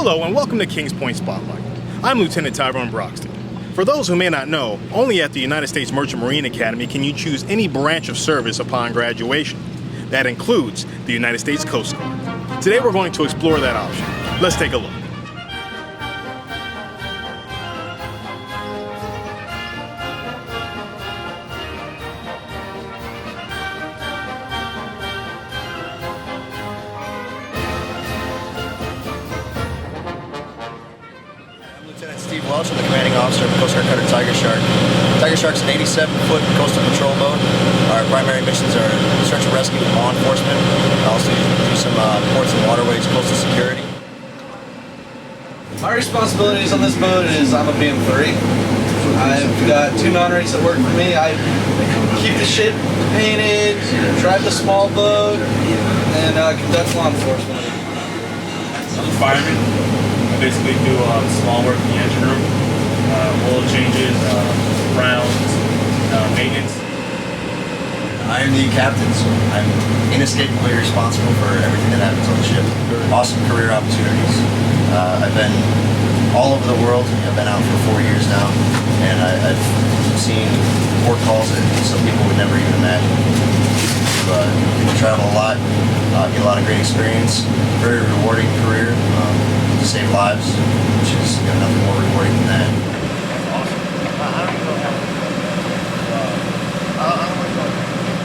Hello and welcome to Kings Point Spotlight. I'm Lieutenant Tyrone Broxton. For those who may not know, only at the United States Merchant Marine Academy can you choose any branch of service upon graduation. That includes the United States Coast Guard. Today we're going to explore that option. Let's take a look. I'm the commanding officer of the Coast Guard cutter Tiger Shark. Tiger Shark's an 87-foot coastal patrol boat. Our primary missions are search and rescue and law enforcement. We also do some ports and waterways, coastal security. My responsibilities on this boat is I'm a BM3. I've got two non-rates that work for me. I keep the ship painted, drive the small boat, and conduct law enforcement. I'm a fireman. I basically do small work in the engine room, oil changes, rounds, maintenance. I am the captain, so I'm inescapably responsible for everything that happens on the ship. Awesome career opportunities. I've been all over the world. I've been out for 4 years now, and I've seen port calls that some people would never even imagine. I've traveled a lot, get a lot of great experience, very rewarding career. To save lives, which is nothing more rewarding than that.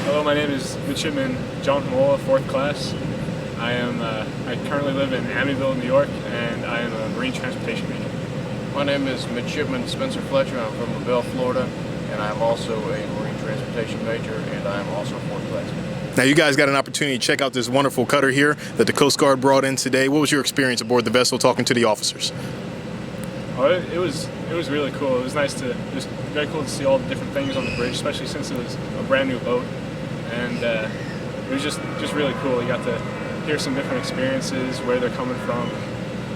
Hello, my name is Midshipman John Hamola, 4th class. I currently live in Amityville, New York, and I am a Marine Transportation major. My name is Midshipman Spencer Fletcher. I'm from LaBelle, Florida, and I'm also a Marine Transportation major, and I am also a 4th classman. Now you guys got an opportunity to check out this wonderful cutter here that the Coast Guard brought in today. What was your experience aboard the vessel talking to the officers? Oh, it was really cool. It was very cool to see all the different things on the bridge, especially since it was a brand new boat. And it was just really cool. You got to hear some different experiences, where they're coming from,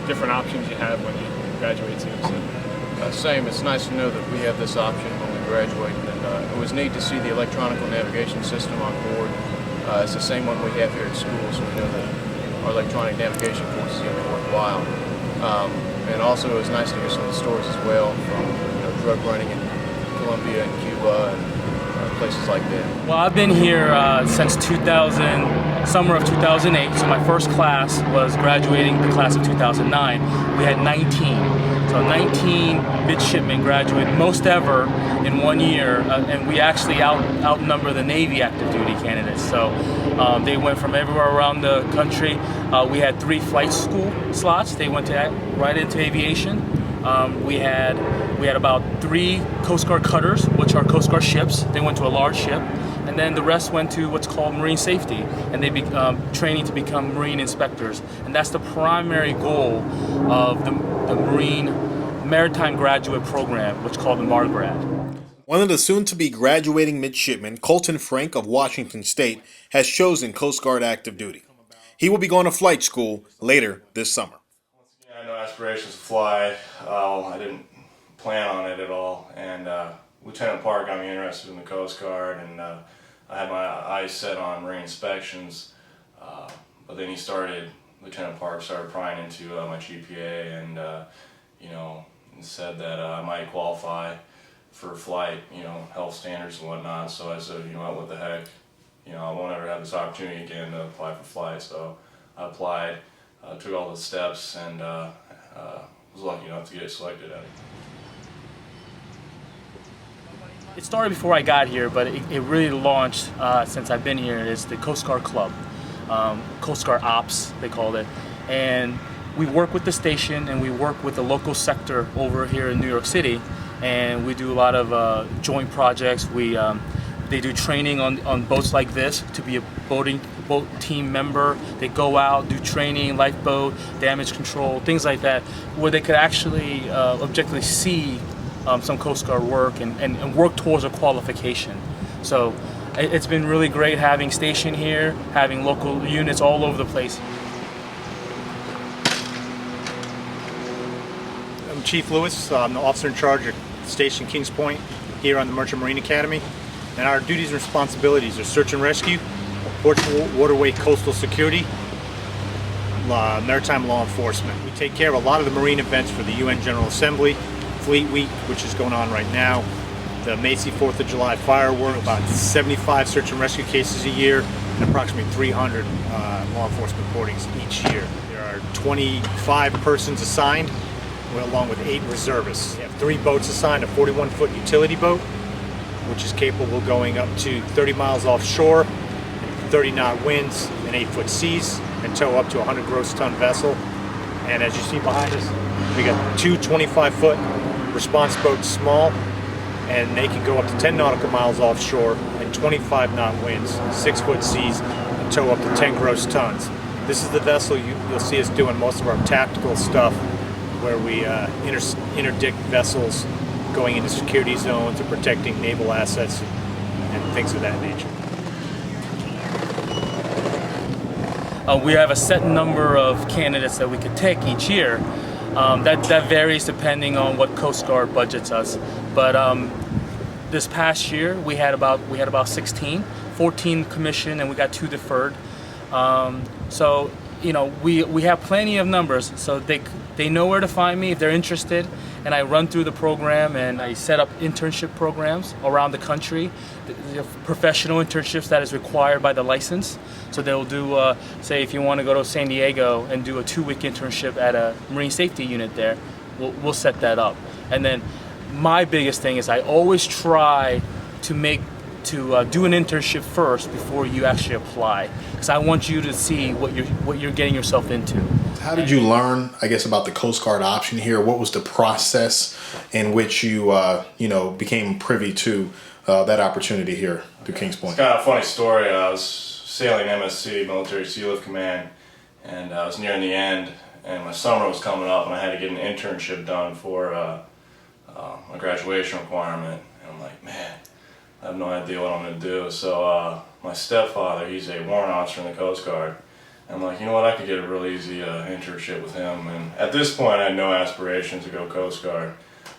different options you have when you graduate too. So. Same, it's nice to know that we have this option when we graduate, and it was neat to see the electronic navigation system on board. It's the same one we have here at school, so we know that our electronic navigation course is going to be worthwhile. And also it was nice to hear some of the stories as well from drug running in Colombia and Cuba and places like that. Well, I've been here since summer of 2008, so my first class was graduating the class of 2009. We had 19. So 19 midshipmen graduated, most ever in 1 year, and we actually outnumber the Navy active duty candidates. So they went from everywhere around the country. We had 3 flight school slots. They went right into aviation. We had about 3 Coast Guard cutters, which are Coast Guard ships. They went to a large ship. And then the rest went to what's called marine safety, and they training to become marine inspectors. And that's the primary goal of the Marine Maritime Graduate Program, which is called the MARGRAD. One of the soon-to-be graduating midshipmen, Colton Frank of Washington State, has chosen Coast Guard active duty. He will be going to flight school later this summer. I had no aspirations to fly. I didn't plan on it at all, and Lieutenant Park got me interested in the Coast Guard, and I had my eyes set on marine inspections, but then Lieutenant Park started prying into my GPA and, and said that I might qualify for flight, health standards and whatnot. So I said, what the heck, I won't ever have this opportunity again to apply for flight. So I applied, took all the steps, and was lucky enough to get selected at it. It started before I got here, but it really launched since I've been here. It's the Coast Guard Club, Coast Guard Ops, they called it. And we work with the station and we work with the local sector over here in New York City. And we do a lot of joint projects. They do training on boats like this to be a boat team member. They go out, do training, lifeboat, damage control, things like that, where they could actually objectively see some Coast Guard work and work towards a qualification. So it's been really great having station here, having local units all over the place. I'm Chief Lewis. I'm the officer in charge of Station Kings Point here on the Merchant Marine Academy. And our duties and responsibilities are search and rescue, ports, waterway, coastal security, maritime law enforcement. We take care of a lot of the marine events for the UN General Assembly, Fleet Week, which is going on right now, the Macy 4th of July fireworks, about 75 search and rescue cases a year, and approximately 300 law enforcement boardings each year. There are 25 persons assigned, along with 8 reservists. We have 3 boats assigned, a 41-foot utility boat, which is capable of going up to 30 miles offshore, 30-knot winds, and 8-foot seas, and tow up to a 100 gross ton vessel. And as you see behind us, we got 2 25-foot response boats small, and they can go up to 10 nautical miles offshore and 25-knot winds, 6-foot seas, and tow up to 10 gross tons. This is the vessel you'll see us doing most of our tactical stuff, where we interdict vessels going into security zones or protecting naval assets and things of that nature. We have a set number of candidates that we could take each year. That varies depending on what Coast Guard budgets us. But this past year we had about 16, 14 commissioned, and we got 2 deferred. So you know, we have plenty of numbers, so they know where to find me if they're interested. And I run through the program, and I set up internship programs around the country, professional internships that is required by the license. So they'll do, say if you want to go to San Diego and do a 2-week internship at a marine safety unit there, we'll set that up. And then my biggest thing is I always try to do an internship first before you actually apply, because I want you to see what you're getting yourself into. How did you learn, I guess, about the Coast Guard option here? What was the process in which you, became privy to that opportunity here through Kings Point? It's kind of a funny story. I was sailing MSC, Military Sea Lift Command, and I was nearing the end, and my summer was coming up, and I had to get an internship done for a graduation requirement. And I'm like, man, I have no idea what I'm going to do. So my stepfather, he's a warrant officer in the Coast Guard. I'm like, you know what, I could get a real easy internship with him. And at this point, I had no aspirations to go Coast Guard.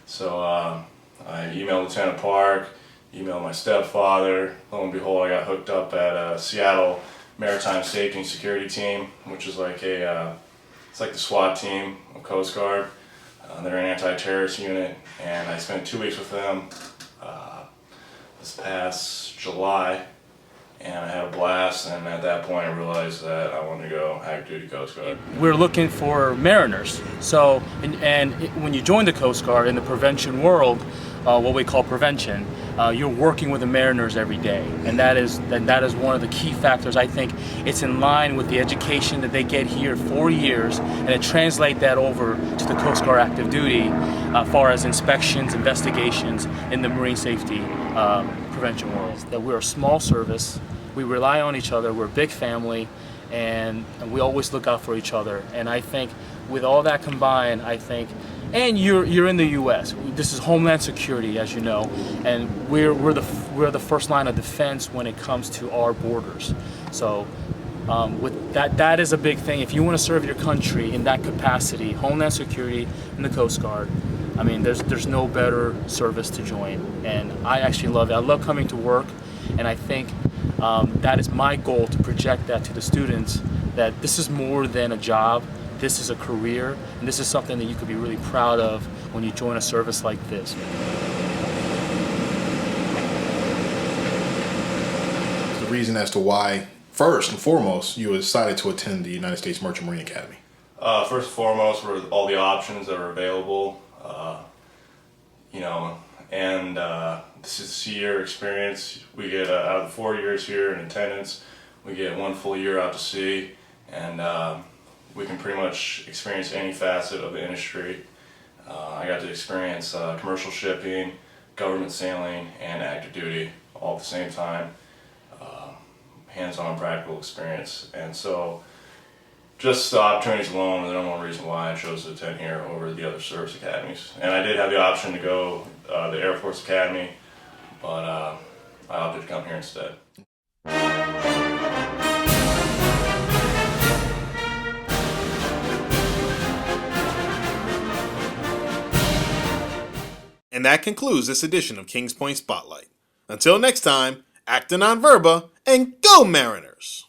So I emailed Lieutenant Park, emailed my stepfather. Lo and behold, I got hooked up at Seattle Maritime Safety and Security Team, which is like it's like the SWAT team of Coast Guard. They're an anti-terrorist unit, and I spent 2 weeks with them this past July. And I had a blast, and at that point I realized that I wanted to go active duty Coast Guard. We're looking for mariners. So, when you join the Coast Guard in the prevention world, what we call prevention, you're working with the mariners every day, and that is one of the key factors. I think it's in line with the education that they get here 4 years, and to translate that over to the Coast Guard active duty, as far as inspections, investigations in the marine safety prevention world. That we're a small service. We rely on each other. We're a big family, and we always look out for each other. And I think with all that combined, and you're in the U.S. This is Homeland Security, as you know, and we're the first line of defense when it comes to our borders. So with that is a big thing. If you want to serve your country in that capacity, Homeland Security and the Coast Guard, I mean, there's no better service to join, and I actually love it. I love coming to work, and I think that is my goal, to project that to the students, that this is more than a job, this is a career, and this is something that you could be really proud of when you join a service like this. The reason as to why, first and foremost, you decided to attend the United States Merchant Marine Academy. First and foremost were all the options that were available, and this is a year experience. We get out of the 4 years here in attendance, we get 1 full year out to sea, and we can pretty much experience any facet of the industry. I got to experience commercial shipping, government sailing, and active duty all at the same time. Hands-on practical experience, and so just the opportunities alone are the number one reason why I chose to attend here over the other service academies. And I did have the option to go the Air Force Academy, but I opted to come here instead. And that concludes this edition of Kings Point Spotlight. Until next time, acta non verba, and go Mariners!